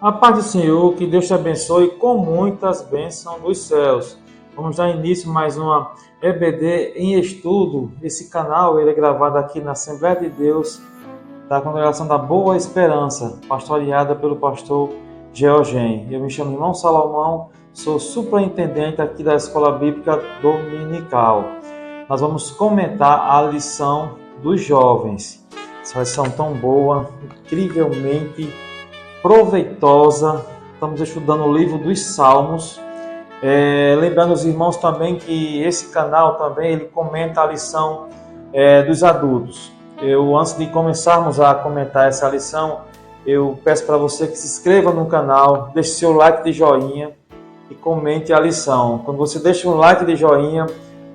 A paz do Senhor, que Deus te abençoe com muitas bênçãos dos céus. Vamos dar início a mais uma EBD em estudo. Esse canal ele é gravado aqui na Assembleia de Deus da Congregação da Boa Esperança, pastoreada pelo pastor Georgen. Eu me chamo Irmão Salomão, sou superintendente aqui da Escola Bíblica Dominical. Nós vamos comentar a lição dos jovens. Essa lição tão boa, incrivelmente proveitosa. Estamos estudando o livro dos Salmos. Lembrando os irmãos também que esse canal também ele comenta a lição dos adultos. Antes de começarmos a comentar essa lição, eu peço para você que se inscreva no canal, deixe seu like de joinha e comente a lição. Quando você deixa um like de joinha,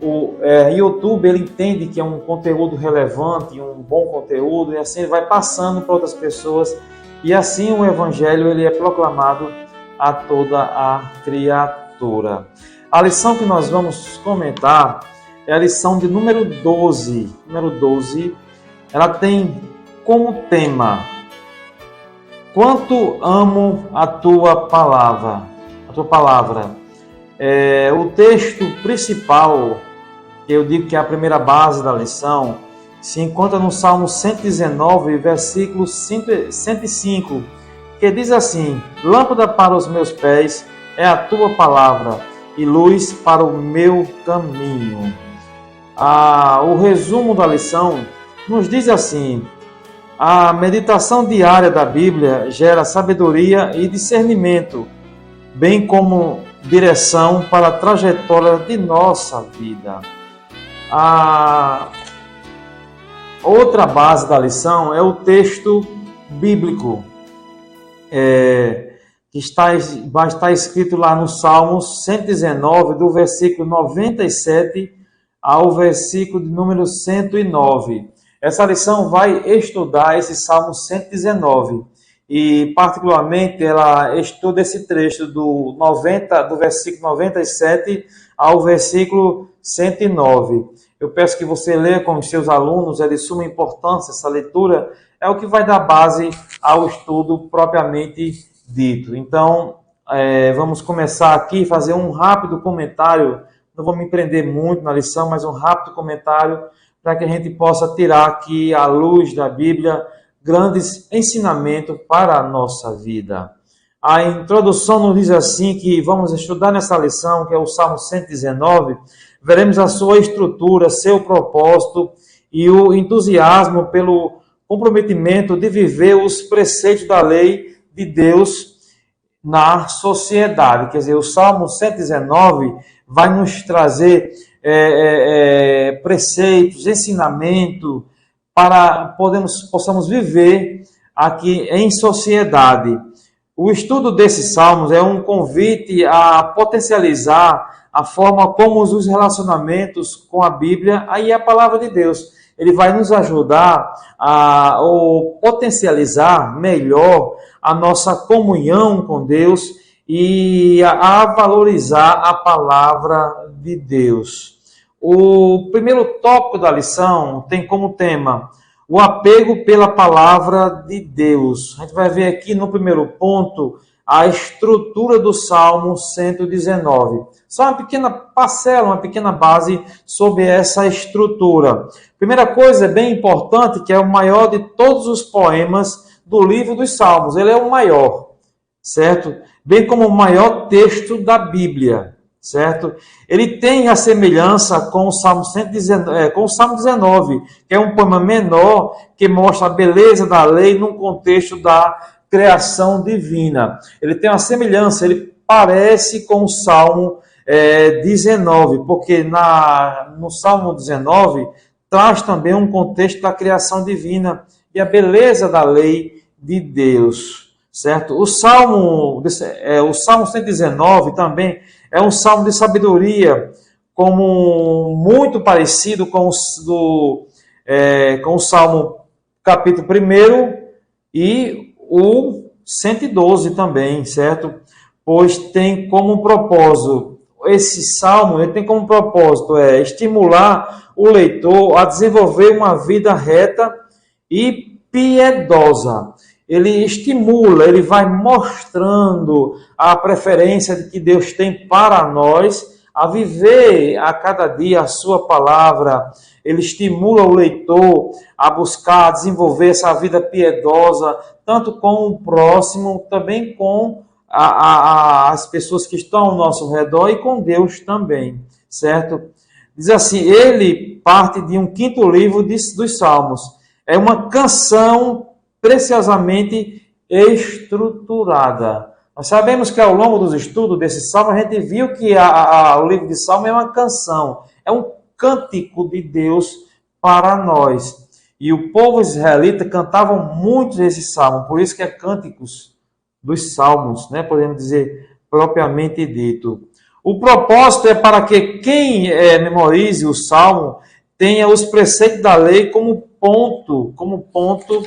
o YouTube ele entende que é um conteúdo relevante, um bom conteúdo, e assim ele vai passando para outras pessoas. E assim o Evangelho ele é proclamado a toda a criatura. A lição que nós vamos comentar é a lição de número 12. Número 12, ela tem como tema: Quanto amo a tua palavra. A tua palavra. O texto principal, que eu digo que é a primeira base da lição, se encontra no Salmo 119, versículo 105, que diz assim: Lâmpada para os meus pés é a tua palavra e luz para o meu caminho. O resumo da lição nos diz assim: a meditação diária da Bíblia gera sabedoria e discernimento, bem como direção para a trajetória de nossa vida. Outra base da lição é o texto bíblico, que vai estar escrito lá no Salmo 119, do versículo 97 ao versículo de número 109. Essa lição vai estudar esse Salmo 119 e, particularmente, ela estuda esse trecho do versículo 97 ao versículo 109. Eu peço que você leia com os seus alunos, é de suma importância essa leitura, é o que vai dar base ao estudo propriamente dito. Então, vamos começar aqui, fazer um rápido comentário, não vou me prender muito na lição, mas um rápido comentário para que a gente possa tirar aqui, à luz da Bíblia, grandes ensinamentos para a nossa vida. A introdução nos diz assim que vamos estudar nessa lição, que é o Salmo 119, veremos a sua estrutura, seu propósito e o entusiasmo pelo comprometimento de viver os preceitos da lei de Deus na sociedade. Quer dizer, o Salmo 119 vai nos trazer preceitos, ensinamento para possamos viver aqui em sociedade. O estudo desses salmos é um convite a potencializar a forma como os relacionamentos com a Bíblia e a palavra de Deus. Ele vai nos ajudar a potencializar melhor a nossa comunhão com Deus e a valorizar a palavra de Deus. O primeiro tópico da lição tem como tema o apego pela palavra de Deus. A gente vai ver aqui no primeiro ponto a estrutura do Salmo 119. Só uma pequena parcela, uma pequena base sobre essa estrutura. Primeira coisa, bem importante, que é o maior de todos os poemas do livro dos Salmos. Ele é o maior, certo? Bem como o maior texto da Bíblia. Certo? Ele tem a semelhança com o Salmo 19, que é um poema menor que mostra a beleza da lei num contexto da criação divina. Ele tem uma semelhança, ele parece com o Salmo 19, porque no Salmo 19 traz também um contexto da criação divina e a beleza da lei de Deus. Certo? O Salmo 119 também é um salmo de sabedoria, muito parecido com o Salmo capítulo 1 e o 112 também, certo? Pois tem como propósito, esse salmo ele tem como propósito estimular o leitor a desenvolver uma vida reta e piedosa. ele estimula, ele vai mostrando a preferência que Deus tem para nós a viver a cada dia a sua palavra. Ele estimula o leitor a buscar, a desenvolver essa vida piedosa, tanto com o próximo, também com as pessoas que estão ao nosso redor e com Deus também, certo? Diz assim, ele parte de um quinto livro dos Salmos. É uma canção preciosamente estruturada. Nós sabemos que ao longo dos estudos desse salmo, a gente viu que o livro de Salmo é uma canção, é um cântico de Deus para nós. E o povo israelita cantava muito esse salmo, por isso que é cânticos dos salmos, né? Podemos dizer propriamente dito. O propósito é para que quem memorize o salmo tenha os preceitos da lei como ponto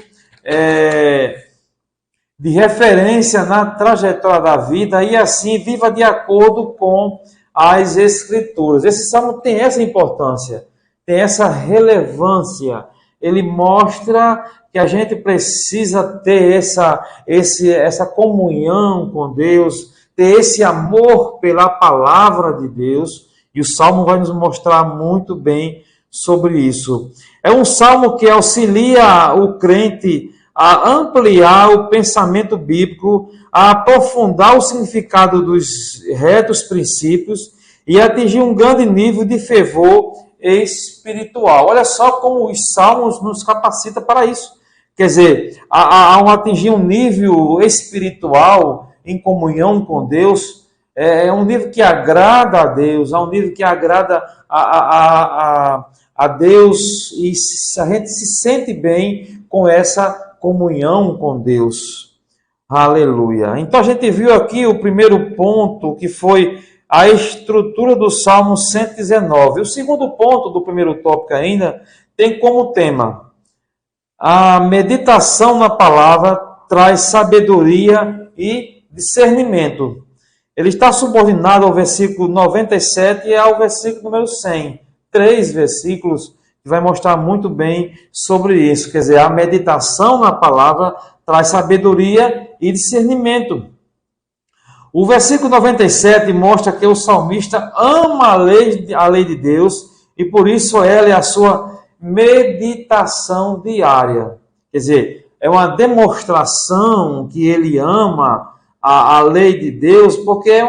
de referência na trajetória da vida e assim viva de acordo com as Escrituras. Esse salmo tem essa importância, tem essa relevância. Ele mostra que a gente precisa ter essa comunhão com Deus, ter esse amor pela palavra de Deus, e o salmo vai nos mostrar muito bem sobre isso. É um salmo que auxilia o crente a ampliar o pensamento bíblico, a aprofundar o significado dos retos princípios e atingir um grande nível de fervor espiritual. Olha só como os salmos nos capacitam para isso. Quer dizer, ao atingir um nível espiritual em comunhão com Deus, é um nível que agrada a Deus, é um nível que agrada a Deus, e a gente se sente bem com essa comunhão com Deus. Aleluia. Então a gente viu aqui o primeiro ponto, que foi a estrutura do Salmo 119. O segundo ponto do primeiro tópico ainda tem como tema: a meditação na palavra traz sabedoria e discernimento. Ele está subordinado ao versículo 97 e ao versículo número 100. 3 versículos que vai mostrar muito bem sobre isso. Quer dizer, a meditação na palavra traz sabedoria e discernimento. O versículo 97 mostra que o salmista ama a lei de Deus e por isso ela é a sua meditação diária. Quer dizer, é uma demonstração que ele ama a lei de Deus, porque é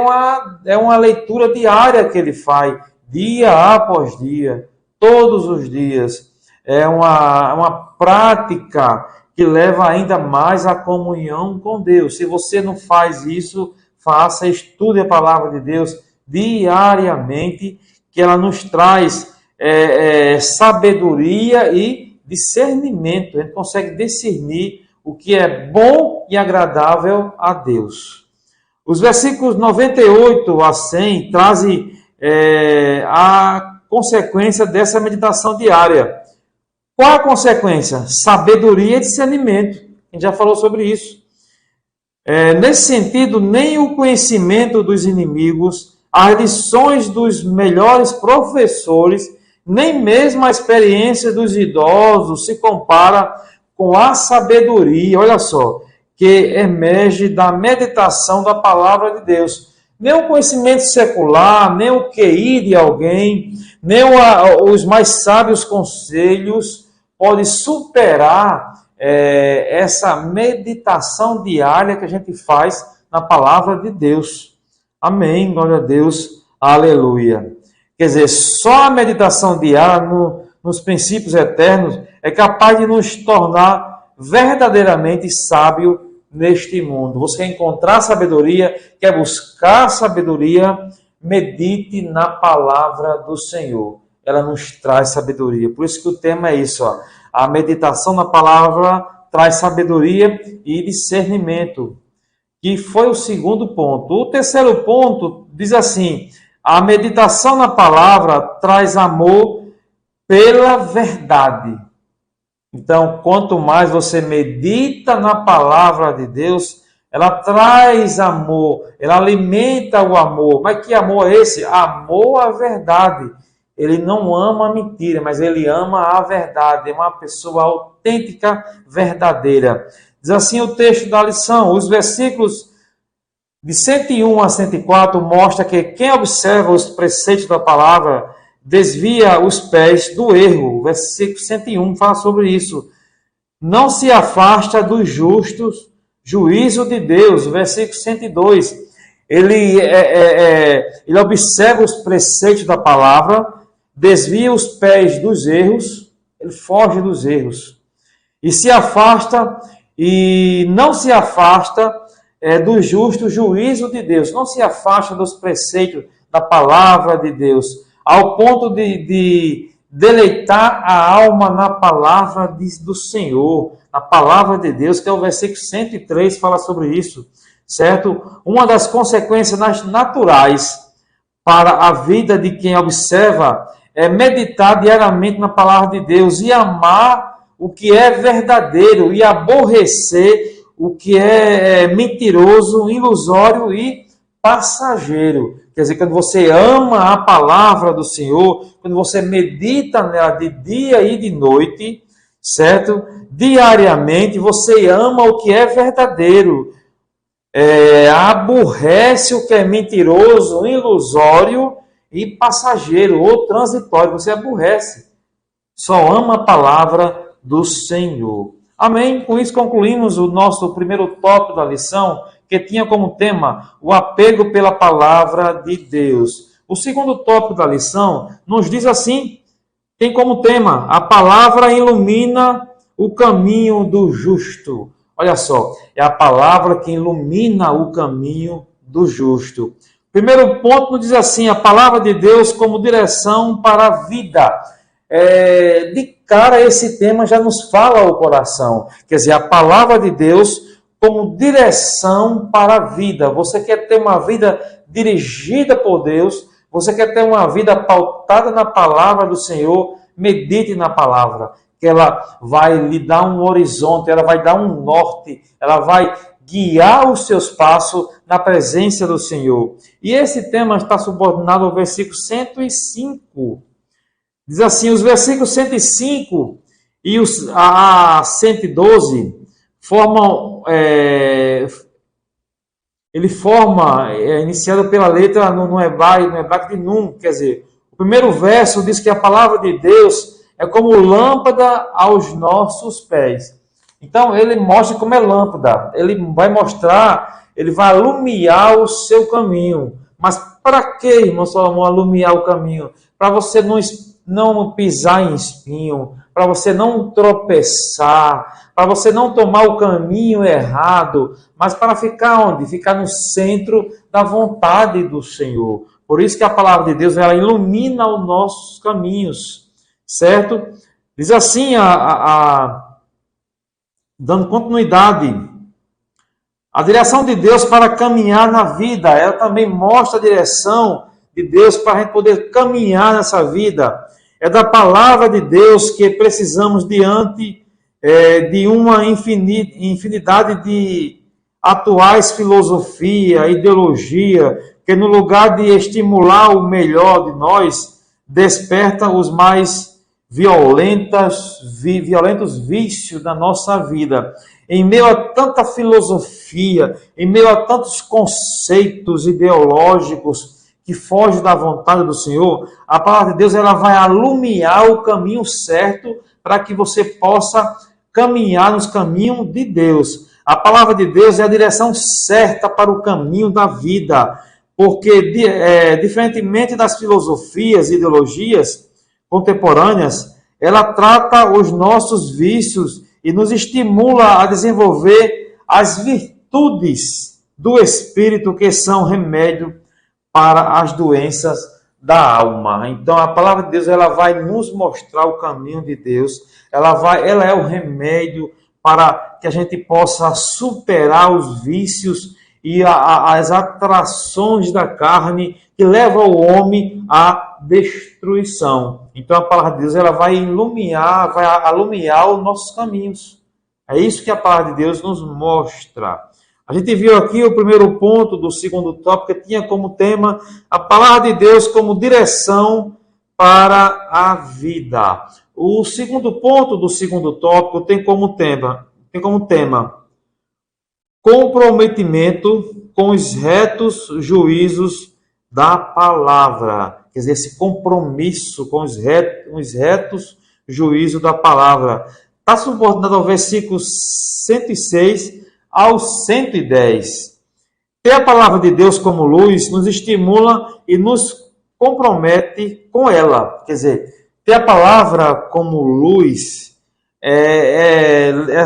uma leitura diária que ele faz, dia após dia, todos os dias. É uma prática que leva ainda mais à comunhão com Deus. Se você não faz isso, faça, estude a palavra de Deus diariamente, que ela nos traz sabedoria e discernimento. A gente consegue discernir o que é bom e agradável a Deus. Os versículos 98 a 100 trazem a consequência dessa meditação diária. Qual a consequência? Sabedoria e discernimento. A gente já falou sobre isso. Nesse sentido, nem o conhecimento dos inimigos, as lições dos melhores professores, nem mesmo a experiência dos idosos se compara com a sabedoria, olha só, que emerge da meditação da palavra de Deus. Nem o conhecimento secular, nem o QI de alguém, nem os mais sábios conselhos pode superar essa meditação diária que a gente faz na palavra de Deus. Amém, glória a Deus, aleluia. Quer dizer, só a meditação diária nos princípios eternos é capaz de nos tornar verdadeiramente sábio neste mundo. Você quer encontrar sabedoria, quer buscar sabedoria, medite na palavra do Senhor. Ela nos traz sabedoria. Por isso que o tema é isso, ó. A meditação na palavra traz sabedoria e discernimento, que foi o segundo ponto. O terceiro ponto diz assim: a meditação na palavra traz amor pela verdade. Então, quanto mais você medita na palavra de Deus, ela traz amor, ela alimenta o amor. Mas que amor é esse? Amor à verdade. Ele não ama a mentira, mas ele ama a verdade. É uma pessoa autêntica, verdadeira. Diz assim o texto da lição, os versículos de 101 a 104 mostra que quem observa os preceitos da palavra desvia os pés do erro. O versículo 101 fala sobre isso. Não se afasta dos justos, juízo de Deus. O versículo 102, ele observa os preceitos da palavra, desvia os pés dos erros, ele foge dos erros. E se afasta, e não se afasta do justo juízo de Deus. Não se afasta dos preceitos da palavra de Deus, ao ponto de deleitar a alma na palavra do Senhor, na palavra de Deus, que é o versículo 103, fala sobre isso, certo? Uma das consequências naturais para a vida de quem observa é meditar diariamente na palavra de Deus e amar o que é verdadeiro e aborrecer o que é mentiroso, ilusório e passageiro. Quer dizer, quando você ama a palavra do Senhor, quando você medita nela de dia e de noite, certo? Diariamente, você ama o que é verdadeiro, aborrece o que é mentiroso, ilusório e passageiro ou transitório. Você aborrece, só ama a palavra do Senhor. Amém? Com isso concluímos o nosso primeiro tópico da lição, que tinha como tema o apego pela palavra de Deus. O segundo tópico da lição nos diz assim, tem como tema, a palavra ilumina o caminho do justo. Olha só, é a palavra que ilumina o caminho do justo. Primeiro ponto nos diz assim, a palavra de Deus como direção para a vida. De cara, esse tema já nos fala ao coração. Quer dizer, a palavra de Deus como direção para a vida. Você quer ter uma vida dirigida por Deus? Você quer ter uma vida pautada na palavra do Senhor? Medite na palavra, que ela vai lhe dar um horizonte, ela vai dar um norte, ela vai guiar os seus passos na presença do Senhor. E esse tema está subordinado ao versículo 105. Diz assim, os versículos 105 e a 112 formam, ele forma, iniciado pela letra no hebraico de Nun, quer dizer, o primeiro verso diz que a palavra de Deus é como lâmpada aos nossos pés. Então, ele mostra como é lâmpada, ele vai mostrar, ele vai alumiar o seu caminho. Mas para que, irmão Salomão, alumiar o caminho? Para você não pisar em espinho, para você não tropeçar, para você não tomar o caminho errado, mas para ficar onde? Ficar no centro da vontade do Senhor. Por isso que a palavra de Deus, ela ilumina os nossos caminhos, certo? Diz assim, dando continuidade, a direção de Deus para caminhar na vida, ela também mostra a direção de Deus para a gente poder caminhar nessa vida. É da palavra de Deus que precisamos diante de uma infinidade de atuais filosofia, ideologia, que no lugar de estimular o melhor de nós, desperta os mais violentos vícios da nossa vida. Em meio a tanta filosofia, em meio a tantos conceitos ideológicos que fogem da vontade do Senhor, a palavra de Deus ela vai alumiar o caminho certo para que você possa caminhar nos caminhos de Deus. A palavra de Deus é a direção certa para o caminho da vida, porque diferentemente das filosofias e ideologias contemporâneas, ela trata os nossos vícios e nos estimula a desenvolver as virtudes do Espírito, que são remédio para as doenças da alma. Então, a palavra de Deus ela vai nos mostrar o caminho de Deus, ela é o remédio para que a gente possa superar os vícios e as atrações da carne que levam o homem à destruição. Então, a palavra de Deus ela vai alumiar os nossos caminhos. É isso que a palavra de Deus nos mostra. A gente viu aqui o primeiro ponto do segundo tópico, que tinha como tema a palavra de Deus como direção para a vida. O segundo ponto do segundo tópico tem como tema comprometimento com os retos juízos da palavra. Quer dizer, esse compromisso com os retos juízos da palavra. Está subordinado ao versículo 106 ao 110. Ter a palavra de Deus como luz nos estimula e nos compromete com ela. Quer dizer, ter a palavra como luz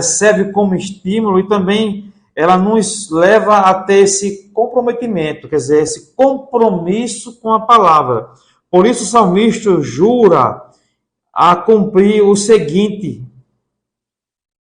serve como estímulo e também ela nos leva a ter esse comprometimento, quer dizer, esse compromisso com a palavra. Por isso o salmista jura a cumprir o seguinte: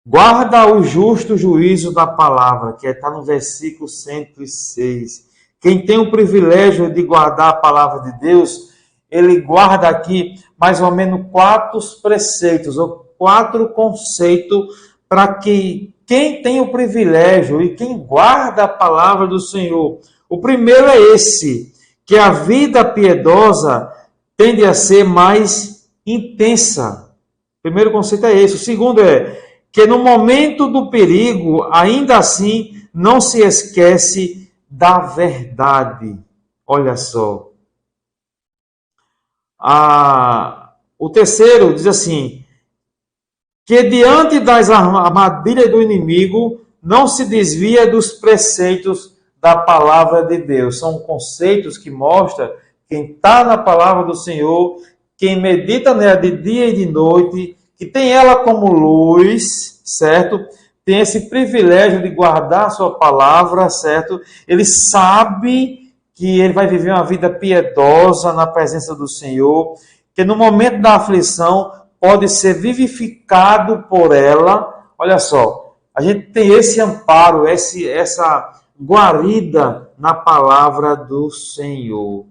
guarda o justo juízo da palavra, que está no versículo 106. Quem tem o privilégio de guardar a palavra de Deus, ele guarda aqui mais ou menos 4 preceitos, ou 4 conceitos, para que quem tem o privilégio e quem guarda a palavra do Senhor. O primeiro é esse, que a vida piedosa tende a ser mais intensa. O primeiro conceito é esse. O segundo é que no momento do perigo, ainda assim, não se esquece da verdade. Olha só. O terceiro diz assim, que diante das armadilhas do inimigo, não se desvia dos preceitos da palavra de Deus. São conceitos que mostram quem está na palavra do Senhor, quem medita nela de dia e de noite, que tem ela como luz, certo? Tem esse privilégio de guardar a sua palavra, certo? Ele sabe que ele vai viver uma vida piedosa na presença do Senhor, que no momento da aflição pode ser vivificado por ela. Olha só, a gente tem esse amparo, essa guarida na palavra do Senhor.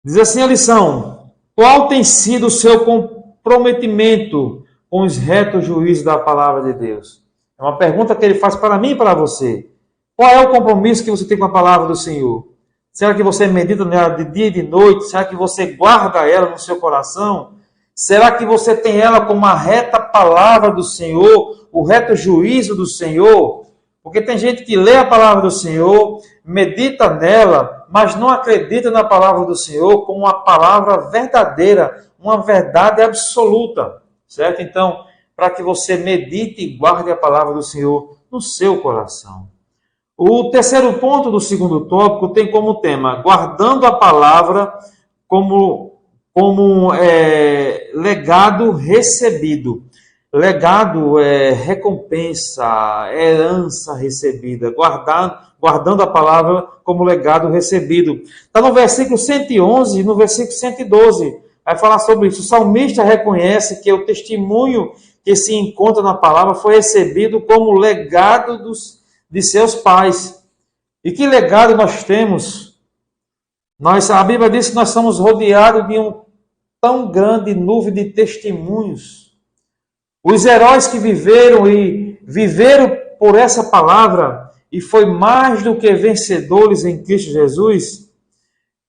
Diz assim a lição: qual tem sido o seu comprometimento com os retos juízos da palavra de Deus? É uma pergunta que ele faz para mim e para você. Qual é o compromisso que você tem com a palavra do Senhor? Será que você medita nela de dia e de noite? Será que você guarda ela no seu coração? Será que você tem ela como a reta palavra do Senhor, o reto juízo do Senhor? Porque tem gente que lê a palavra do Senhor, medita nela, mas não acredita na palavra do Senhor como uma palavra verdadeira, uma verdade absoluta, certo? Então, para que você medite e guarde a palavra do Senhor no seu coração. O terceiro ponto do segundo tópico tem como tema, guardando a palavra como legado recebido. Legado é recompensa, herança recebida, guardando a palavra como legado recebido. Está no versículo 111 e no versículo 112, vai falar sobre isso. O salmista reconhece que o testemunho que se encontra na palavra foi recebido como legado de seus pais. E que legado nós temos? A Bíblia diz que nós somos rodeados de um tão grande nuvem de testemunhos. Os heróis que viveram por essa palavra e foi mais do que vencedores em Cristo Jesus.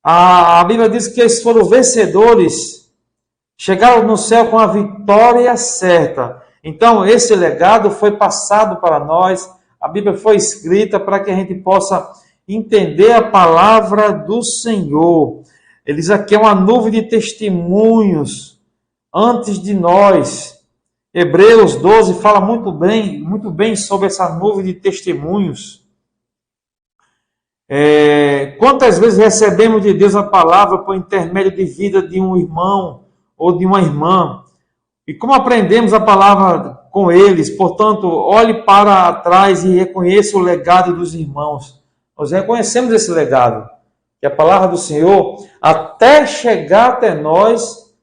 A Bíblia diz que eles foram vencedores, chegaram no céu com a vitória certa. Então, esse legado foi passado para nós, a Bíblia foi escrita para que a gente possa entender a palavra do Senhor. Eles aqui é uma nuvem de testemunhos antes de nós. Hebreus 12 fala muito bem sobre essa nuvem de testemunhos. Quantas vezes recebemos de Deus a palavra por intermédio de vida de um irmão ou de uma irmã? E como aprendemos a palavra com eles? Portanto, olhe para trás e reconheça o legado dos irmãos. Nós reconhecemos esse legado, que a palavra do Senhor, até chegar até nós,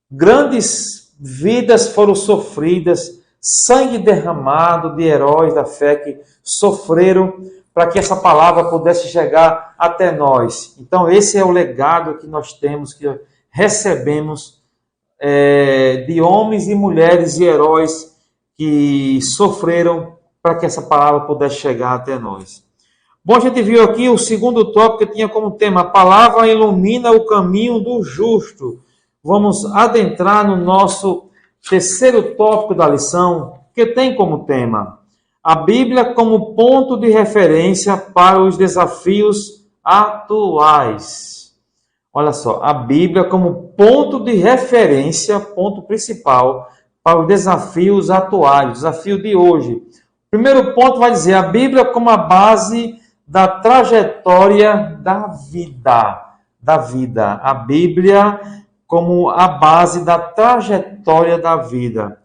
grandes vidas foram sofridas, sangue derramado de heróis da fé que sofreram para que essa palavra pudesse chegar até nós. Então, esse é o legado que nós temos, que recebemos de homens e mulheres e heróis que sofreram para que essa palavra pudesse chegar até nós. Bom, a gente viu aqui o segundo tópico que tinha como tema: a palavra ilumina o caminho do justo. Vamos adentrar no nosso terceiro tópico da lição, que tem como tema: A Bíblia como ponto de referência para os desafios atuais. Olha só, a Bíblia como ponto de referência, ponto principal para os desafios atuais, desafio de hoje. Primeiro ponto vai dizer a Bíblia como a base da trajetória da vida. A Bíblia como a base da trajetória da vida.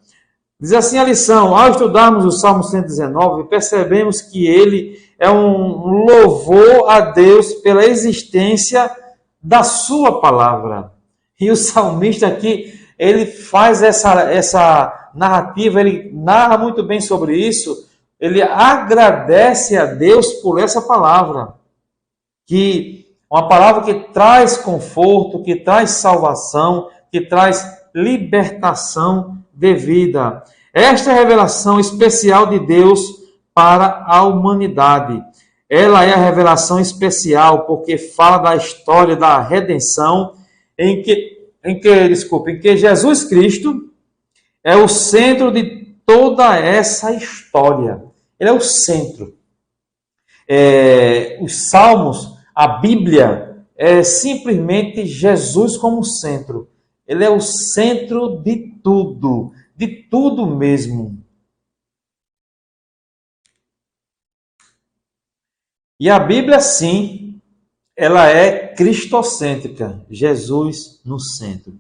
Diz assim a lição: ao estudarmos o Salmo 119, percebemos que ele é um louvor a Deus pela existência da sua palavra. E o salmista aqui, ele faz essa narrativa, ele narra muito bem sobre isso, ele agradece a Deus por essa palavra, que uma palavra que traz conforto, que traz salvação, que traz libertação de vida. Esta é a revelação especial de Deus para a humanidade. Ela é a revelação especial porque fala da história da redenção em que Jesus Cristo é o centro de toda essa história. Ele é o centro. Os Salmos, a Bíblia, é simplesmente Jesus como centro. Ele é o centro de tudo mesmo. E a Bíblia, sim, ela é cristocêntrica, Jesus no centro.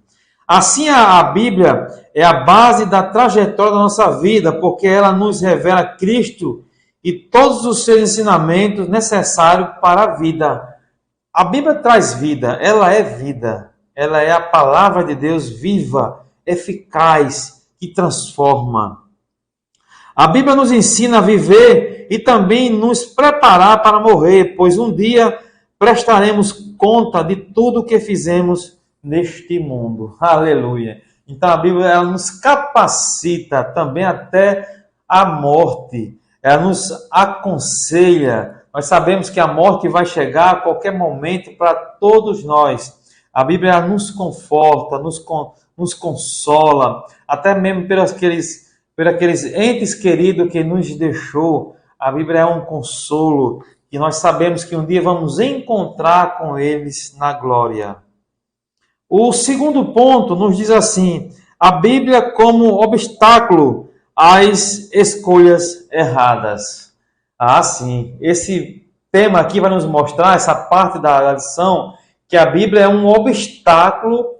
Assim, a Bíblia é a base da trajetória da nossa vida, porque ela nos revela Cristo e todos os seus ensinamentos necessários para a vida. A Bíblia traz vida, ela é a palavra de Deus viva, eficaz, que transforma. A Bíblia nos ensina a viver e também nos preparar para morrer, pois um dia prestaremos conta de tudo o que fizemos neste mundo. Aleluia! Então a Bíblia ela nos capacita também até a morte. Ela nos aconselha. Nós sabemos que a morte vai chegar a qualquer momento para todos nós. A Bíblia ela nos conforta, nos consola, até mesmo pelos aqueles entes queridos que nos deixou. A Bíblia é um consolo e nós sabemos que um dia vamos encontrar com eles na glória. O segundo ponto nos diz assim: a Bíblia como obstáculo às escolhas erradas. Sim, esse tema aqui vai nos mostrar, essa parte da lição, que a Bíblia é um obstáculo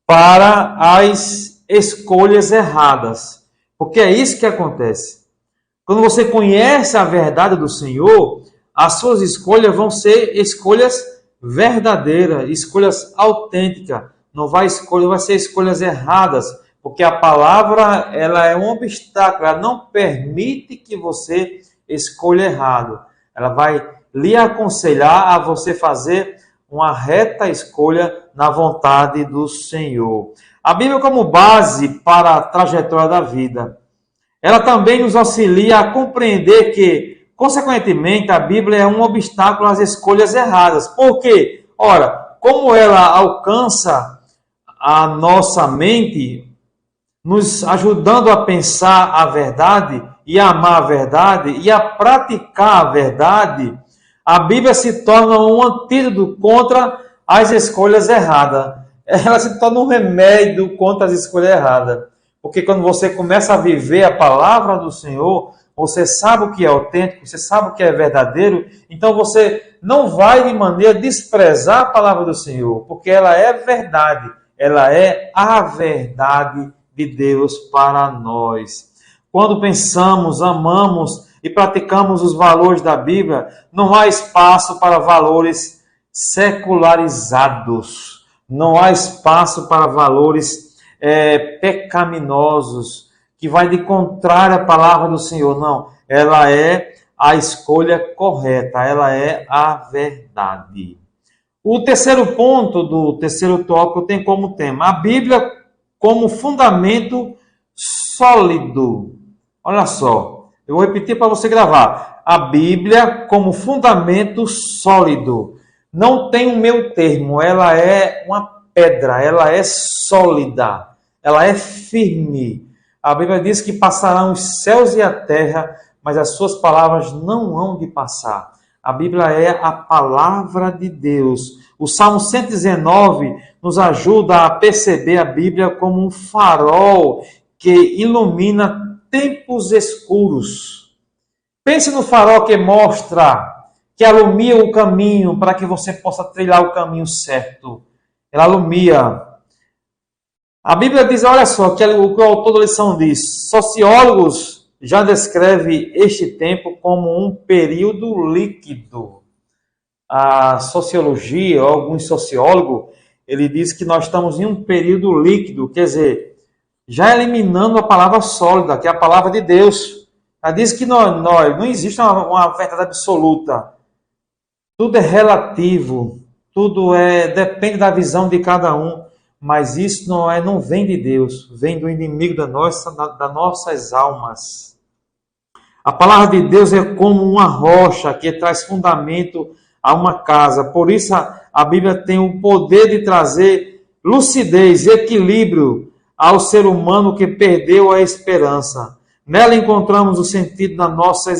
para as escolhas erradas. Porque é isso que acontece. Quando você conhece a verdade do Senhor, as suas escolhas vão ser escolhas verdadeiras, escolhas autênticas. Não vai ser escolhas erradas, porque a palavra ela é um obstáculo, ela não permite que você escolha errado. Ela vai lhe aconselhar a você fazer uma reta escolha na vontade do Senhor. A Bíblia como base para a trajetória da vida. Ela também nos auxilia a compreender que, consequentemente, a Bíblia é um obstáculo às escolhas erradas. Por quê? Ora, como ela alcança a nossa mente, nos ajudando a pensar a verdade e a amar a verdade e a praticar a verdade, a Bíblia se torna um antídoto contra as escolhas erradas. Ela se torna um remédio contra as escolhas erradas. Porque quando você começa a viver a palavra do Senhor, você sabe o que é autêntico, você sabe o que é verdadeiro, então você não vai de maneira desprezar a palavra do Senhor, porque ela é verdade, ela é a verdade de Deus para nós. Quando pensamos, amamos e praticamos os valores da Bíblia, não há espaço para valores secularizados, não há espaço para valores pecaminosos, que vai de contrário à palavra do Senhor. Não, ela é a escolha correta, ela é a verdade. O terceiro ponto do terceiro tópico tem como tema a Bíblia como fundamento sólido. Olha só, eu vou repetir para você gravar. A Bíblia como fundamento sólido. Não tem um meio termo, ela é uma pedra, ela é sólida, ela é firme. A Bíblia diz que passarão os céus e a terra, mas as suas palavras não hão de passar. A Bíblia é a palavra de Deus. O Salmo 119 nos ajuda a perceber a Bíblia como um farol que ilumina tempos escuros. Pense no farol que mostra, que alumia o caminho para que você possa trilhar o caminho certo. Ela alumia. A Bíblia diz, olha só, que o autor da lição diz, sociólogos já descreve este tempo como um período líquido. A sociologia, alguns sociólogos, ele diz que nós estamos em um período líquido, quer dizer, já eliminando a palavra sólida, que é a palavra de Deus. Ela diz que não existe uma verdade absoluta. Tudo é relativo, depende da visão de cada um, mas isso não vem de Deus, vem do inimigo das nossas almas. A palavra de Deus é como uma rocha que traz fundamento a uma casa. Por isso a Bíblia tem o poder de trazer lucidez e equilíbrio ao ser humano que perdeu a esperança. Nela encontramos o sentido da nossa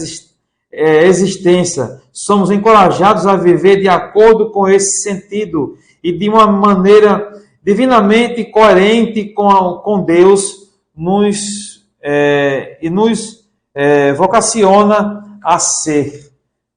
existência. Somos encorajados a viver de acordo com esse sentido e de uma maneira divinamente coerente com Deus nos vocaciona a ser.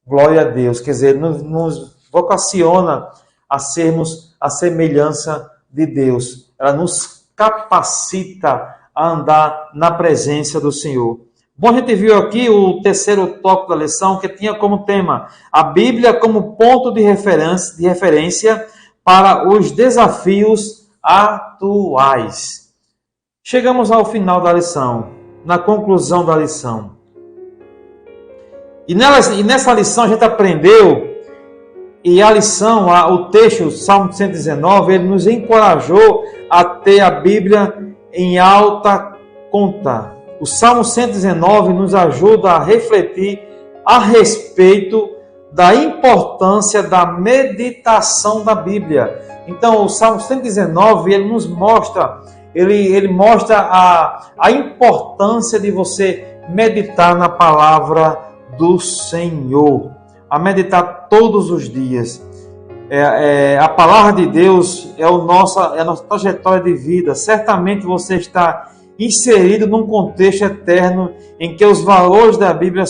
Glória a Deus. Quer dizer, nos vocaciona a sermos a semelhança de Deus. Ela nos capacita a andar na presença do Senhor. Bom, a gente viu aqui o terceiro tópico da lição, que tinha como tema a Bíblia como ponto de referência para os desafios atuais. Chegamos ao final da lição, na conclusão da lição. E nessa lição a gente aprendeu, e a lição, o texto, o Salmo 119, ele nos encorajou a ter a Bíblia em alta conta. O Salmo 119 nos ajuda a refletir a respeito da importância da meditação da Bíblia. Então, o Salmo 119, ele nos mostra, ele mostra a importância de você meditar na palavra do Senhor, a meditar todos os dias. A palavra de Deus é a nossa trajetória de vida. Certamente você está inserido num contexto eterno em que os valores da Bíblia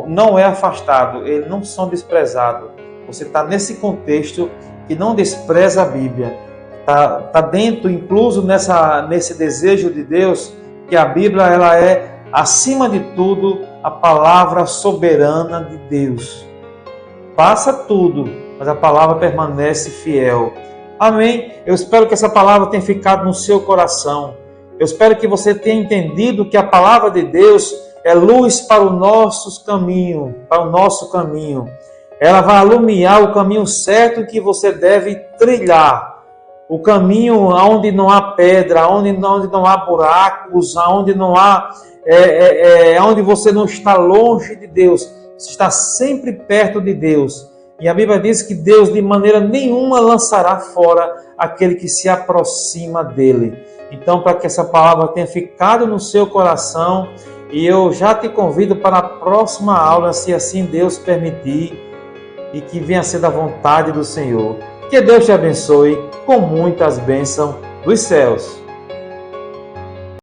não é afastado, eles não são desprezados. Você está nesse contexto que não despreza a Bíblia, está dentro, incluso nesse desejo de Deus, que a Bíblia ela é, acima de tudo, a palavra soberana de Deus. Passa tudo, mas a palavra permanece fiel. Amém? Eu espero que essa palavra tenha ficado no seu coração. Eu espero que você tenha entendido que a palavra de Deus é luz para o nosso caminho, Ela vai alumiar o caminho certo que você deve trilhar. O caminho onde não há pedra, onde não há buracos, onde não há, onde você não está longe de Deus. Você está sempre perto de Deus. E a Bíblia diz que Deus de maneira nenhuma lançará fora aquele que se aproxima dele. Então, para que essa palavra tenha ficado no seu coração, e eu já te convido para a próxima aula, se assim Deus permitir, e que venha a ser da vontade do Senhor. Que Deus te abençoe com muitas bênçãos dos céus.